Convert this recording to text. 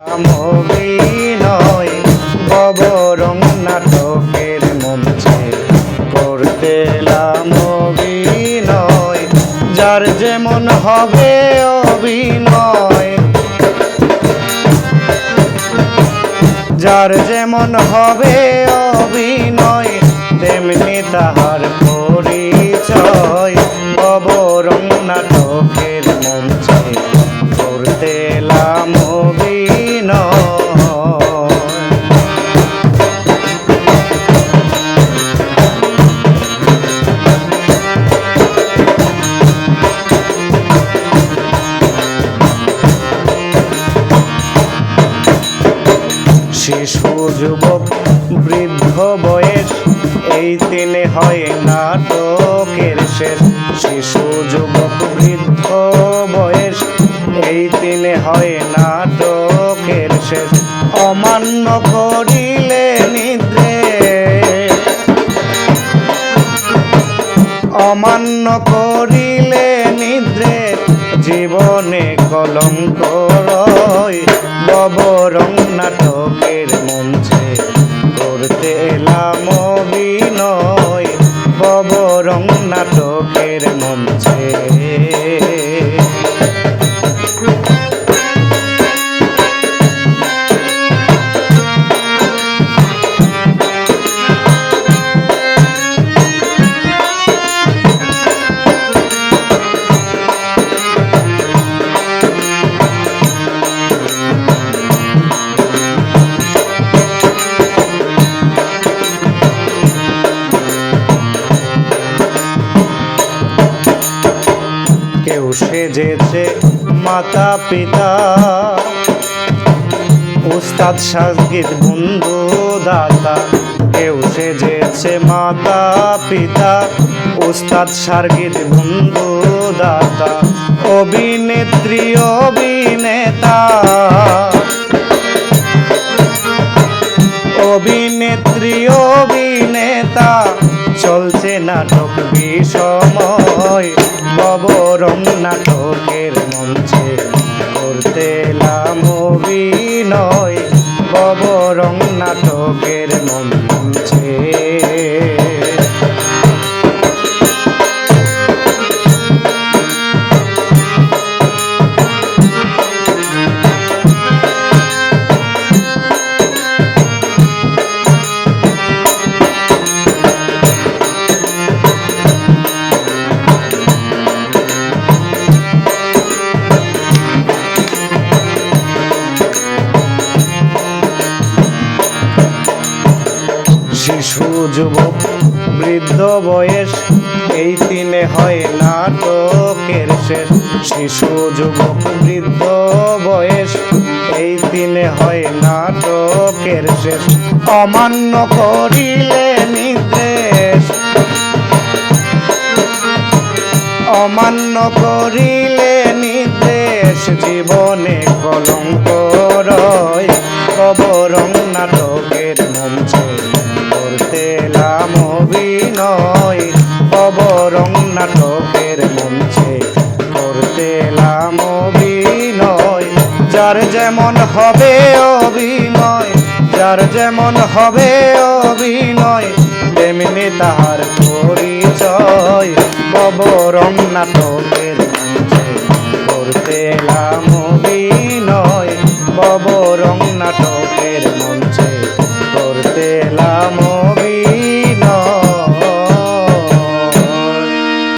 অভিনয় ববরং নাটকের মঞ্চে করতেলাম অভিনয়। যার যেমন হবে অভিনয়, যার যেমন হবে অভিনয়, তেমনি তাহার পরিচয়। ববরং নাটকের মঞ্চে করতেলাম অভিনয়। শিশু যুবক বৃদ্ধ বয়স, এই দিনে হয় নাটকের শেষ। শিশু যুবক বৃদ্ধ বয়স, এই দিনে হয় নাটকের শেষ। অমান্য করিলে নিদ্রেশ, অমান্য করিলে নিদ্রেশ, জীবনে কলঙ্ক রয়। ববরং নাটকের মঞ্চে করতে এলাম অভিনয়। ববরং নাটকের মঞ্চে কেউ সেজেছে মাতা পিতা, উস্তাদ শাগিদ বন্ধু দাতা। কেউ সেজেছে মাতা পিতা, উস্তাদ শাগিদ বন্ধু দাতা। অভিনেত্রী অভিনেতা, অভিনেত্রী অভিনেতা, চলছে নাটক বিষময়। ববরং নাটকের মঞ্চে করতেলাম অভিনয়। ববরং নাটকের মঞ্চে শিশু যুবক বৃদ্ধ বয়স, এই দিনে হয় নাটকের শেষ। শিশু যুবক বৃদ্ধ বয়স, এই দিনে হয় নাটকের শেষ। অমান্য করিলে নির্দেশ, অমান্য করিলে নির্দেশ, জীবনে কলঙ্ক রয়। ববরং নাটকের মঞ্চে করতেলাম অভিনয়। ববরং নাটকের মঞ্চে করতেলাম অভিনয়। যার যেমন হবে অভিনয়, যার যেমন হবে অভিনয়, তেমনি তাহার পরিচয়। ববরং নাটকের মঞ্চে করতেলাম অভিনয়। ববরং নাটকের